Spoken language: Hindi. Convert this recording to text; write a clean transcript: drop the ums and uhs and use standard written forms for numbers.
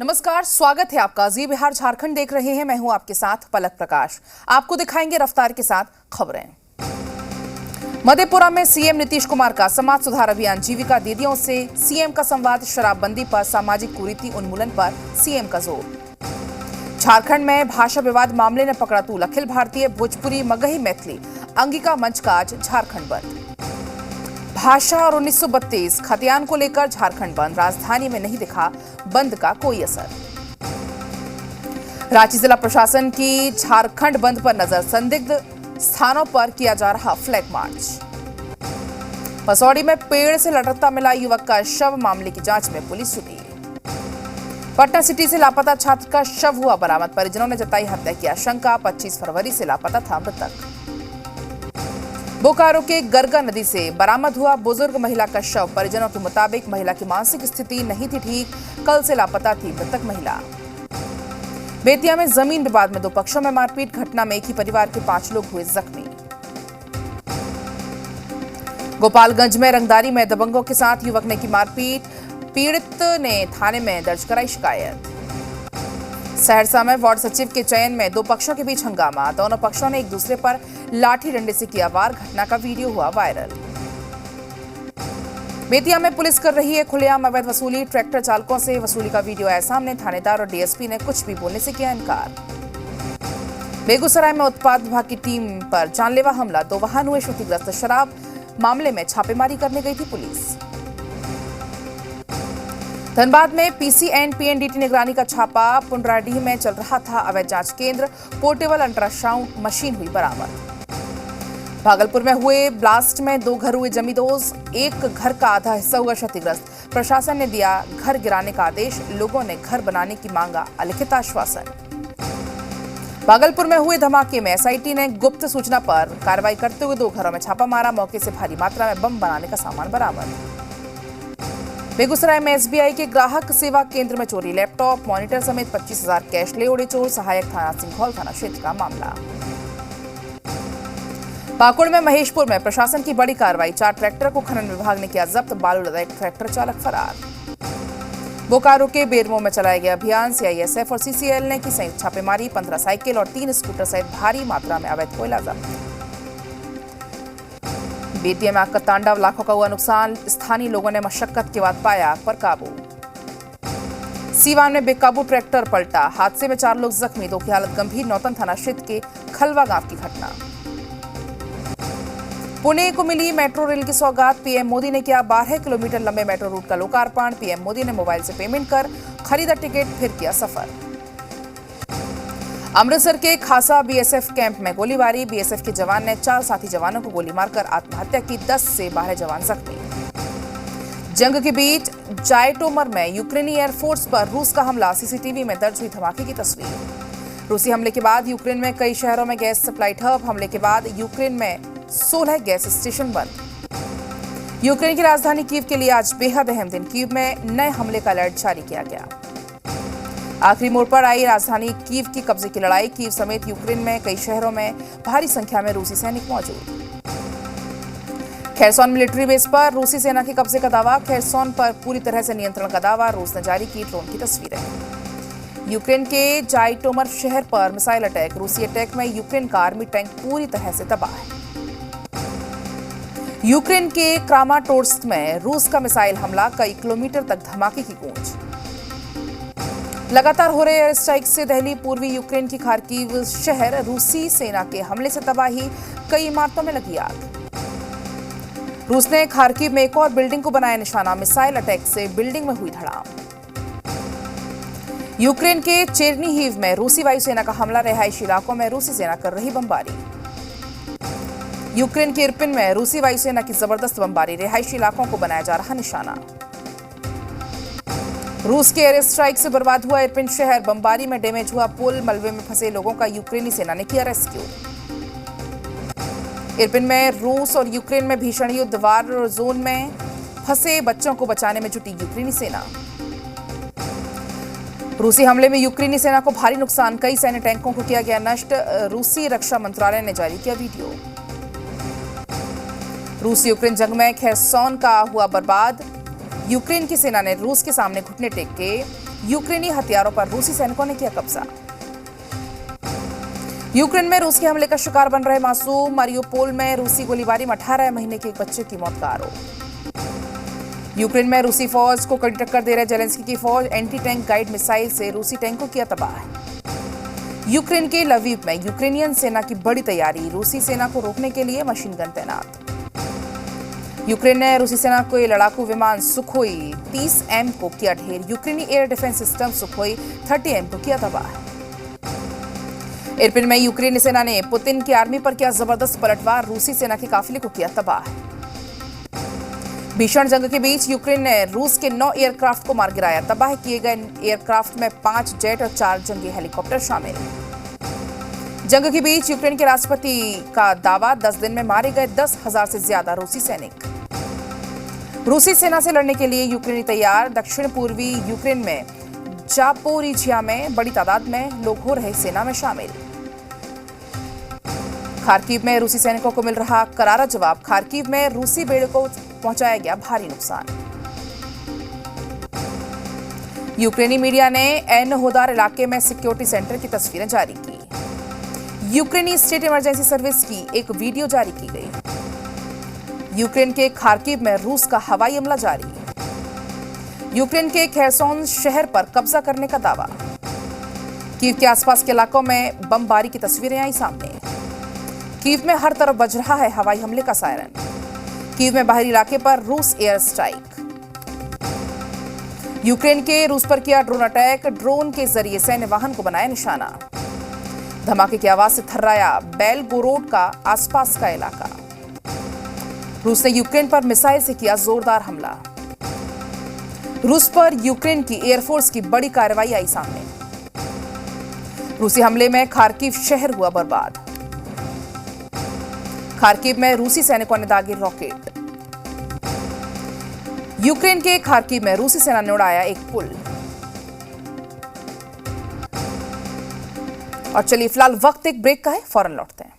नमस्कार, स्वागत है आपका। जी बिहार झारखंड देख रहे हैं। मैं हूं आपके साथ पलक प्रकाश। आपको दिखाएंगे रफ्तार के साथ खबरें। मधेपुरा में सीएम नीतीश कुमार का समाज सुधार अभियान, जीविका दीदियों से सीएम का संवाद, शराबबंदी पर, सामाजिक कुरीति उन्मूलन पर सीएम का जोर। झारखंड में भाषा विवाद मामले ने पकड़ा तूल, अखिल भारतीय भोजपुरी मगही मैथिली अंगिका मंच का आज झारखंड बंद। भाषा और 1932 खतियान को लेकर झारखंड बंद, राजधानी में नहीं दिखा बंद का कोई असर। रांची जिला प्रशासन की झारखंड बंद पर नजर, संदिग्ध स्थानों पर किया जा रहा फ्लैग मार्च। पसौड़ी में पेड़ से लटकता मिला युवक का शव, मामले की जांच में पुलिस जुटी। पटना सिटी से लापता छात्र का शव हुआ बरामद, परिजनों ने जताई हत्या की आशंका। 25 फरवरी से लापता था मृतक। बोकारो के गरगा नदी से बरामद हुआ बुजुर्ग महिला का शव, परिजनों के मुताबिक महिला की मानसिक स्थिति नहीं थी ठीक, कल से लापता थी मृतक महिला। बेतिया में जमीन विवाद में दो पक्षों में मारपीट, घटना में एक ही परिवार के 5 लोग हुए जख्मी। गोपालगंज में रंगदारी में दबंगों के साथ युवक ने की मारपीट, पीड़ित ने थाने में दर्ज कराई शिकायत। सहरसा में वार्ड सचिव के चयन में दो पक्षों के बीच हंगामा, दोनों पक्षों ने एक दूसरे पर लाठी डंडे से किया वार, घटना का वीडियो हुआ वायरल। बेतिया में पुलिस कर रही है खुलेआम अवैध वसूली, ट्रैक्टर चालकों से वसूली का वीडियो आया सामने, थानेदार और डीएसपी ने कुछ भी बोलने से किया इनकार। बेगूसराय में उत्पाद विभाग की टीम पर जानलेवा हमला, 2 वाहन हुए क्षतिग्रस्त, शराब मामले में छापेमारी करने गई थी पुलिस। धनबाद में पीसी एंड पीएनडीटी निगरानी का छापा, पुंडराडीह में चल रहा था अवैध जांच केंद्र, पोर्टेबल अल्ट्रासाउंड मशीन हुई बरामद। भागलपुर में हुए ब्लास्ट में 2 घर हुए जमींदोज, एक घर का आधा हिस्सा हुआ क्षतिग्रस्त, प्रशासन ने दिया घर गिराने का आदेश, लोगों ने घर बनाने की मांगा अलिखित आश्वासन। भागलपुर में हुए धमाके में एसआईटी ने गुप्त सूचना पर कार्रवाई करते हुए 2 घरों में छापा मारा, मौके से भारी मात्रा में बम बनाने का सामान बरामद। बेगूसराय में एसबीआई के ग्राहक सेवा केंद्र में चोरी, लैपटॉप मॉनिटर समेत 25,000 कैश ले उड़े चोर, सहायक थाना सिंघौल थाना क्षेत्र का मामला। पाकुड़ में महेशपुर में प्रशासन की बड़ी कार्रवाई, 4 ट्रैक्टर को खनन विभाग ने किया जब्त, बालू लदा एक ट्रैक्टर चालक फरार। बोकारो के बेरमो में चलाया गया अभियान, सीआईएसएफ और सीसीएल ने की संयुक्त छापेमारी, 15 साइकिल और 3 स्कूटर सहित भारी मात्रा में अवैध कोयला जब्त। बेतिया में आग का तांडव, लाखों का हुआ नुकसान, स्थानीय लोगों ने मशक्कत के बाद पाया आग पर काबू। सीवान में बेकाबू ट्रैक्टर पलटा, हादसे में 4 लोग जख्मी, 2 की हालत गंभीर, नौतन थाना क्षेत्र के खलवा गांव की घटना। पुणे को मिली मेट्रो रेल की सौगात, पीएम मोदी ने किया 12 किलोमीटर लंबे मेट्रो रूट का लोकार्पण, पीएम मोदी ने मोबाइल से पेमेंट कर खरीदा टिकट, फिर किया सफर। अमृतसर के खासा बीएसएफ कैंप में गोलीबारी, बीएसएफ के जवान ने 4 साथी जवानों को गोली मारकर आत्महत्या की, 10 से 12 जवान जख्मी। जंग के बीच जाइटोमर में यूक्रेनी एयरफोर्स पर रूस का हमला, सीसीटीवी में दर्ज हुई धमाके की तस्वीर। रूसी हमले के बाद यूक्रेन में कई शहरों में गैस सप्लाई ठप, हमले के बाद यूक्रेन में 16 गैस स्टेशन बंद। यूक्रेन की राजधानी कीव के लिए आज बेहद अहम दिन, कीव में नए हमले का अलर्ट जारी किया गया। आखिरी मोड़ पर आई राजधानी कीव की कब्जे की लड़ाई, कीव समेत यूक्रेन में कई शहरों में भारी संख्या में रूसी सैनिक मौजूद। खेरसोन मिलिट्री बेस पर रूसी सेना के कब्जे का दावा, खेरसोन पर पूरी तरह से नियंत्रण का दावा, रूस ने जारी की ड्रोन की तस्वीरें। यूक्रेन के जाइटोमर शहर पर मिसाइल अटैक, रूसी अटैक में यूक्रेन का आर्मी टैंक पूरी तरह से तबाह है। यूक्रेन के क्रामाटोर्स्क में रूस का मिसाइल हमला, कई किलोमीटर तक धमाके की गूंज। लगातार हो रहे एयर स्ट्राइक से दिल्ली पूर्वी यूक्रेन की खार्किव शहर रूसी सेना के हमले से तबाही, कई इमारतों में लगी आग। रूस ने खार्किव में एक और बिल्डिंग को बनाया निशाना, मिसाइल अटैक से बिल्डिंग में हुई धड़ाम। यूक्रेन के चेरनीहिव में रूसी वायुसेना का हमला, रिहायशी इलाकों में रूसी सेना कर रही बमबारी। यूक्रेन के इरपिन में रूसी वायुसेना की जबरदस्त बमबारी, रिहायशी इलाकों को बनाया जा रहा निशाना। रूस के एयर स्ट्राइक से बर्बाद हुआ इरपिन शहर, बमबारी में डैमेज हुआ पुल, मलबे में फंसे लोगों का यूक्रेनी सेना ने किया रेस्क्यू। इरपिन में रूस और यूक्रेन में भीषण युद्ध, वार जोन में फंसे बच्चों को बचाने में जुटी यूक्रेनी सेना। रूसी हमले में यूक्रेनी सेना को भारी नुकसान, कई सैन्य टैंकों को किया गया नष्ट, रूसी रक्षा मंत्रालय ने जारी किया वीडियो। रूस यूक्रेन जंग में खेरसोन का हुआ बर्बाद, यूक्रेन की सेना ने रूस के सामने घुटने टेक के यूक्रेनी हथियारों पर रूसी सैनिकों ने किया कब्जा। यूक्रेन में रूस के हमले का शिकार बन रहे मासूम। मारियोपोल में रूसी गोलीबारी में 18 महीने के एक बच्चे की मौत का आरोप। यूक्रेन में रूसी फौज को कड़ी टक्कर दे रहे जेलेंस्की की फौज। एंटी टैंक गाइड मिसाइल से रूसी टैंक को किया तबाह। यूक्रेन के लवीव में यूक्रेनियन सेना की बड़ी तैयारी। रूसी सेना को रोकने के लिए मशीन गन तैनात। यूक्रेन ने रूसी सेना के लड़ाकू विमान सुखोई 30M को किया ढेर। यूक्रेनी air defence system Sukhoi 30M को किया तबाह। इरपिन में यूक्रेनी सेना ने पुतिन की आर्मी पर किया जबरदस्त पलटवार। रूसी सेना के काफिले को किया तबाह। भीषण जंग के बीच यूक्रेन ने रूस के 9 एयरक्राफ्ट को मार गिराया। तबाह किए गए एयरक्राफ्ट में 5 जेट और 4 जंगी हेलीकॉप्टर शामिल। जंग के बीच यूक्रेन के राष्ट्रपति का दावा, 10 दिन में मारे गए 10,000 से ज्यादा रूसी सैनिक। रूसी सेना से लड़ने के लिए यूक्रेनी तैयार। दक्षिण पूर्वी यूक्रेन में जापोरिजिया में बड़ी तादाद में लोग हो रहे सेना में शामिल। खार्किव में रूसी सैनिकों को मिल रहा करारा जवाब। खार्किव में रूसी बेड़े को पहुंचाया गया भारी नुकसान। यूक्रेनी मीडिया ने एनहोदार इलाके में सिक्योरिटी सेंटर की तस्वीरें जारी की। यूक्रेनी स्टेट इमरजेंसी सर्विस की एक वीडियो जारी की गई। यूक्रेन के खार्किव में रूस का हवाई हमला जारी। यूक्रेन के खेरसोन शहर पर कब्जा करने का दावा। कीव के आसपास के इलाकों में बमबारी की तस्वीरें आई सामने। कीव में हर तरफ बज रहा है हवाई हमले का सायरन। कीव में बाहरी इलाके पर रूस एयर स्ट्राइक। यूक्रेन के रूस पर किया ड्रोन अटैक। ड्रोन के जरिए सैन्य वाहन को बनाया निशाना। धमाके की आवाज से थर्राया बेलगोरोड का आसपास का इलाका। रूस ने यूक्रेन पर मिसाइल से किया जोरदार हमला। रूस पर यूक्रेन की एयरफोर्स की बड़ी कार्रवाई आई सामने। रूसी हमले में खार्किव शहर हुआ बर्बाद। खार्किव में रूसी सैनिकों ने दागे रॉकेट। यूक्रेन के खार्किव में रूसी सेना ने उड़ाया एक पुल। और चलिए फिलहाल वक्त एक ब्रेक का है, फौरन लौटते हैं।